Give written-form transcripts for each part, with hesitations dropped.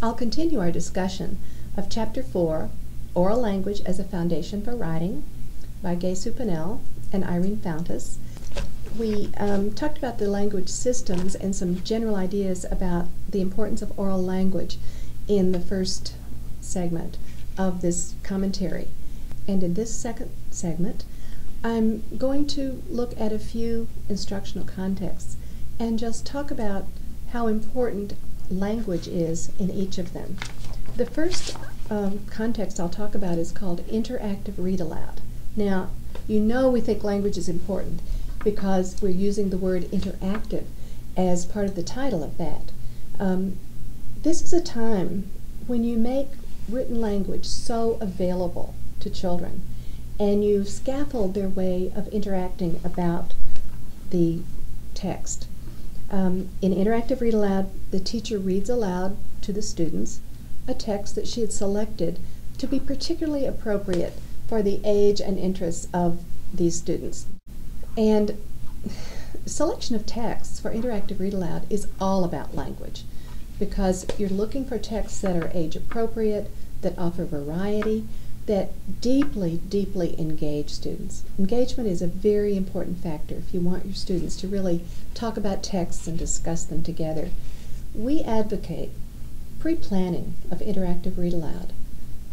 I'll continue our discussion of Chapter 4, Oral Language as a Foundation for Writing, by Su Pinnell and Irene Fountas. We talked about the language systems and some general ideas about the importance of oral language in the first segment of this commentary. And in this second segment, I'm going to look at a few instructional contexts and just talk about how important language is in each of them. The first context I'll talk about is called interactive read aloud. Now, you know we think language is important because we're using the word interactive as part of the title of that. This is a time when you make written language so available to children and you scaffold their way of interacting about the text. In interactive read aloud, the teacher reads aloud to the students a text that she had selected to be particularly appropriate for the age and interests of these students. And selection of texts for interactive read aloud is all about language because you're looking for texts that are age appropriate, that offer variety, that deeply, deeply engage students. Engagement is a very important factor if you want your students to really talk about texts and discuss them together. We advocate pre-planning of interactive read aloud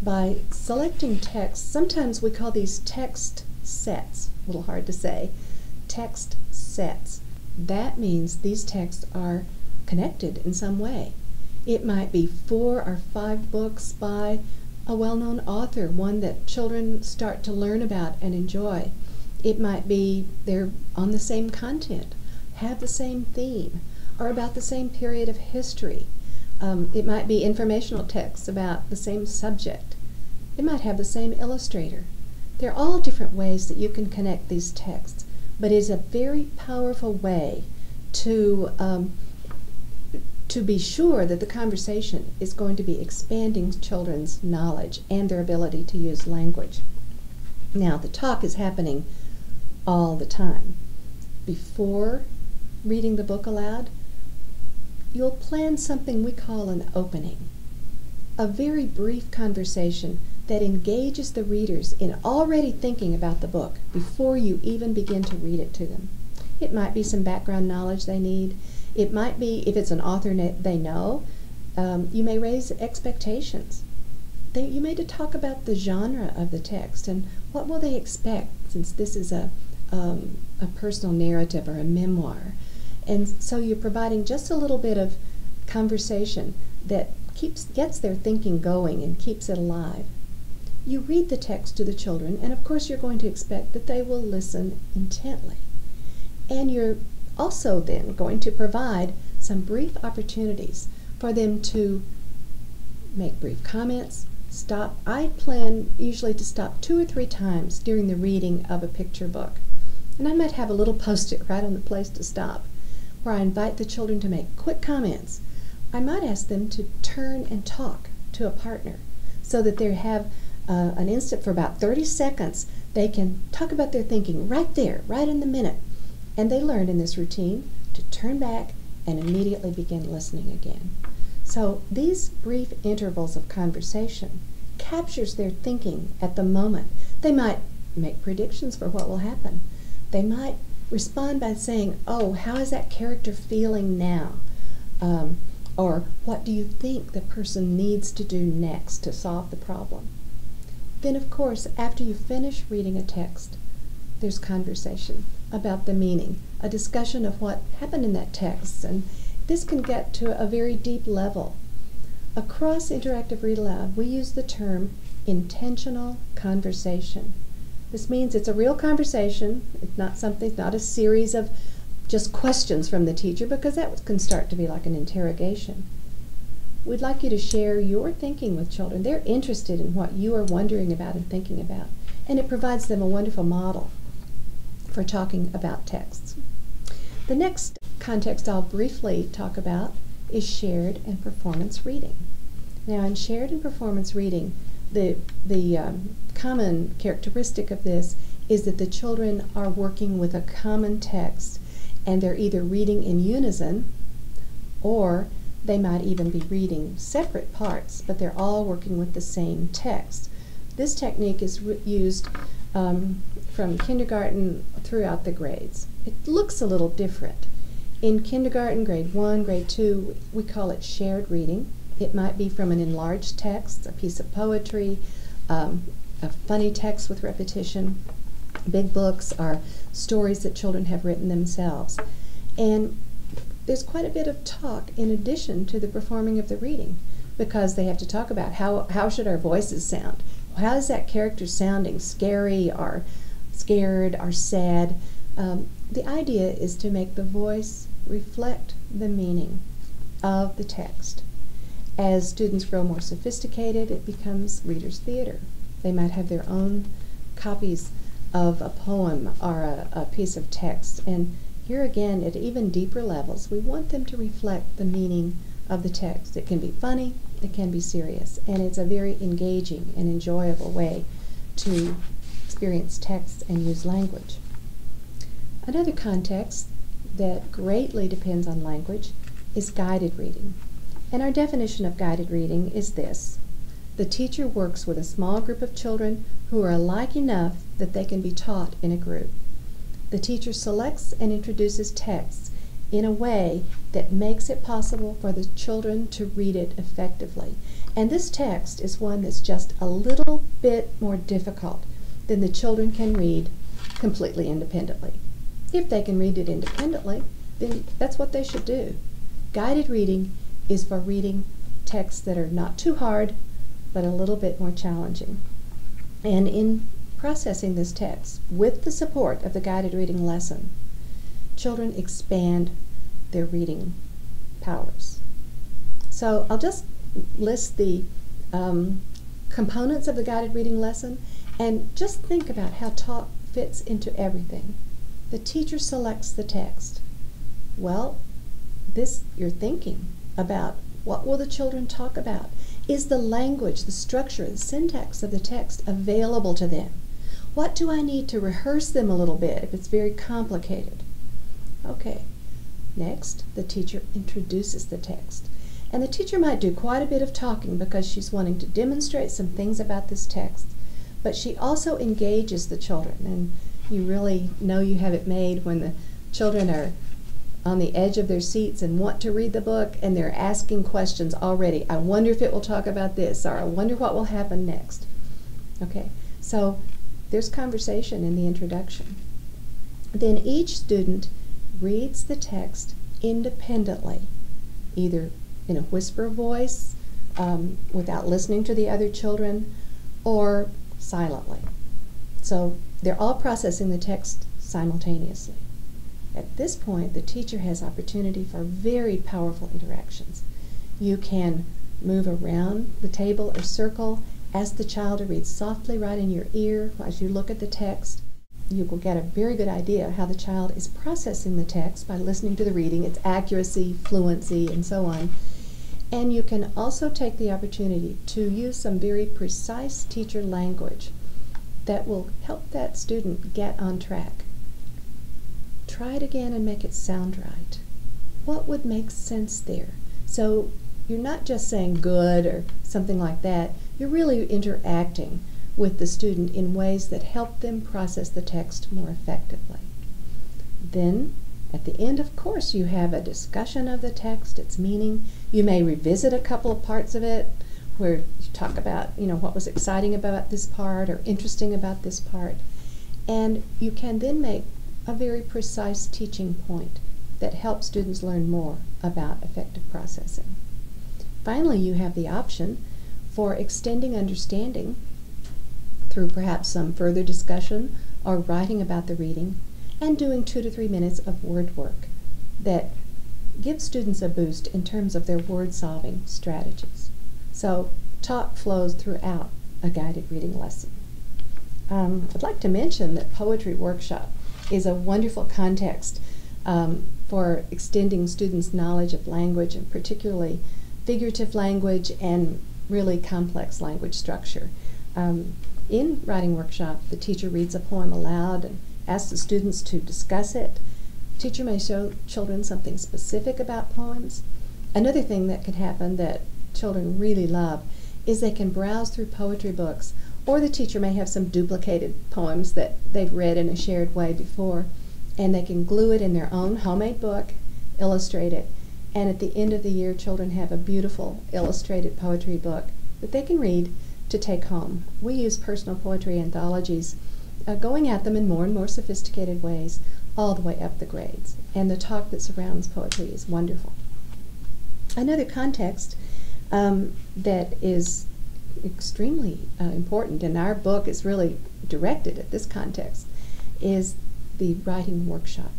by selecting texts. Sometimes we call these text sets, a little hard to say, text sets. That means these texts are connected in some way. It might be 4 or 5 books by a well-known author, one that children start to learn about and enjoy. It might be they're on the same content, have the same theme, or about the same period of history. It might be informational texts about the same subject. It might have the same illustrator. There are all different ways that you can connect these texts, but it is a very powerful way to be sure that the conversation is going to be expanding children's knowledge and their ability to use language. Now, the talk is happening all the time. Before reading the book aloud, you'll plan something we call an opening, a very brief conversation that engages the readers in already thinking about the book before you even begin to read it to them. It might be some background knowledge they need. It might be, if it's an author they know, you may raise expectations. You may talk about the genre of the text and what will they expect since this is a personal narrative or a memoir. And so you're providing just a little bit of conversation that gets their thinking going and keeps it alive. You read the text to the children, and of course you're going to expect that they will listen intently. And you're also then going to provide some brief opportunities for them to make brief comments, stop. I plan usually to stop 2 or 3 times during the reading of a picture book. And I might have a little post-it right on the place to stop, where I invite the children to make quick comments. I might ask them to turn and talk to a partner so that they have an instant for about 30 seconds. They can talk about their thinking right there, right in the minute. And they learn in this routine to turn back and immediately begin listening again. So these brief intervals of conversation captures their thinking at the moment. They might make predictions for what will happen. They might respond by saying, oh, how is that character feeling now? Or what do you think the person needs to do next to solve the problem? Then, of course, after you finish reading a text, there's conversation about the meaning, a discussion of what happened in that text, and this can get to a very deep level. Across interactive read aloud, we use the term intentional conversation. This means it's a real conversation. It's not a series of just questions from the teacher, because that can start to be like an interrogation. We'd like you to share your thinking with children. They're interested in what you are wondering about and thinking about, and it provides them a wonderful model for talking about texts. The next context I'll briefly talk about is shared and performance reading. Now, in shared and performance reading, the common characteristic of this is that the children are working with a common text, and they're either reading in unison or They might even be reading separate parts, but they're all working with the same text. This technique is used from kindergarten throughout the grades. It looks a little different. In kindergarten, grade 1, grade 2, we call it shared reading. It might be from an enlarged text, a piece of poetry, a funny text with repetition. Big books are stories that children have written themselves. And there's quite a bit of talk in addition to the performing of the reading, because they have to talk about how should our voices sound. How is that character sounding? Scary or scared or sad? The idea is to make the voice reflect the meaning of the text. As students grow more sophisticated, it becomes reader's theater. They might have their own copies of a poem or a piece of text. And here again, at even deeper levels, we want them to reflect the meaning of the text. It can be funny, it can be serious, and it's a very engaging and enjoyable way to experience text and use language. Another context that greatly depends on language is guided reading. And our definition of guided reading is this: the teacher works with a small group of children who are alike enough that they can be taught in a group. The teacher selects and introduces texts in a way that makes it possible for the children to read it effectively. And this text is one that's just a little bit more difficult than the children can read completely independently. If they can read it independently, then that's what they should do. Guided reading is for reading texts that are not too hard, but a little bit more challenging. And in processing this text, with the support of the guided reading lesson, children expand their reading powers. So I'll just list the components of the guided reading lesson, and just think about how talk fits into everything. The teacher selects the text. Well, you're thinking about what will the children talk about. Is the language, the structure, the syntax of the text available to them? What do I need to rehearse them a little bit if it's very complicated? Okay. Next, the teacher introduces the text. And the teacher might do quite a bit of talking because she's wanting to demonstrate some things about this text, but she also engages the children. And you really know you have it made when the children are on the edge of their seats and want to read the book, and they're asking questions already. I wonder if it will talk about this, or I wonder what will happen next. Okay, so there's conversation in the introduction. Then each student reads the text independently, either in a whisper voice, without listening to the other children, or silently. So they're all processing the text simultaneously. At this point, the teacher has opportunity for very powerful interactions. You can move around the table or circle, ask the child to read softly right in your ear as you look at the text. You will get a very good idea how the child is processing the text by listening to the reading, its accuracy, fluency, and so on. And you can also take the opportunity to use some very precise teacher language that will help that student get on track. Try it again and make it sound right. What would make sense there? So you're not just saying good or something like that. You're really interacting with the student in ways that help them process the text more effectively. Then, at the end, of course, you have a discussion of the text, its meaning. You may revisit a couple of parts of it where you talk about, what was exciting about this part or interesting about this part. And you can then make a very precise teaching point that helps students learn more about effective processing. Finally, you have the option for extending understanding through perhaps some further discussion or writing about the reading, and doing 2 to 3 minutes of word work that gives students a boost in terms of their word-solving strategies. So talk flows throughout a guided reading lesson. I'd like to mention that Poetry Workshop is a wonderful context for extending students' knowledge of language, and particularly figurative language and really complex language structure. In Writing Workshop, the teacher reads a poem aloud and asks the students to discuss it. The teacher may show children something specific about poems, Another thing that could happen that children really love is they can browse through poetry books, or the teacher may have some duplicated poems that they've read in a shared way before, and they can glue it in their own homemade book, illustrate it, and at the end of the year children have a beautiful illustrated poetry book that they can read to take home. We use personal poetry anthologies, going at them in more and more sophisticated ways all the way up the grades, and the talk that surrounds poetry is wonderful. Another context that is extremely important, and our book is really directed at this context, is the writing workshop.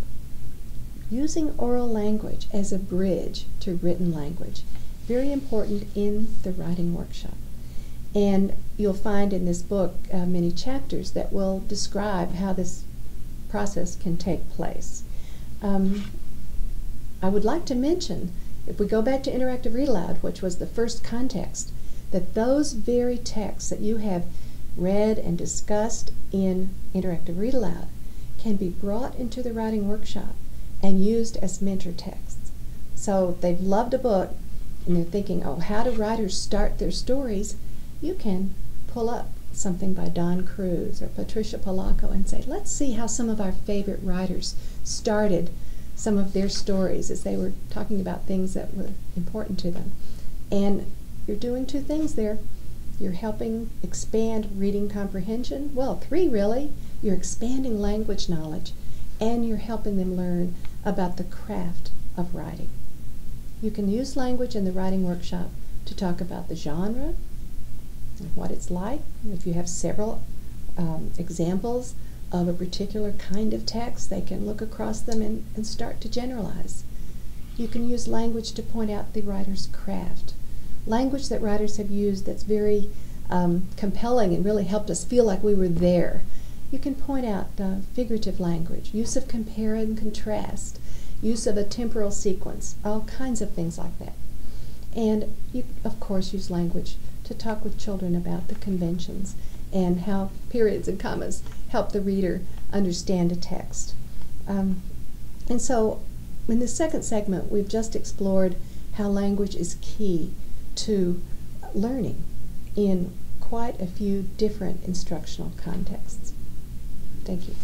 Using oral language as a bridge to written language, very important in the writing workshop. And you'll find in this book many chapters that will describe how this process can take place. I would like to mention, if we go back to Interactive Read Aloud, which was the first context, that those very texts that you have read and discussed in Interactive Read Aloud can be brought into the writing workshop and used as mentor texts. So they've loved a book and they're thinking, oh, how do writers start their stories? You can pull up something by Don Cruz or Patricia L and say, let's see how some of our favorite writers started some of their stories as they were talking about things that were important to them. And you're doing two things there. You're helping expand reading comprehension. Well, three really. You're expanding language knowledge, and you're helping them learn about the craft of writing. You can use language in the writing workshop to talk about the genre, what it's like. If you have several examples of a particular kind of text, they can look across them and start to generalize. You can use language to point out the writer's craft. Language that writers have used that's very compelling and really helped us feel like we were there. You can point out figurative language, use of compare and contrast, use of a temporal sequence, all kinds of things like that. And you, of course, use language to talk with children about the conventions and how periods and commas help the reader understand a text. And so in the second segment, we've just explored how language is key to learning in quite a few different instructional contexts. Thank you.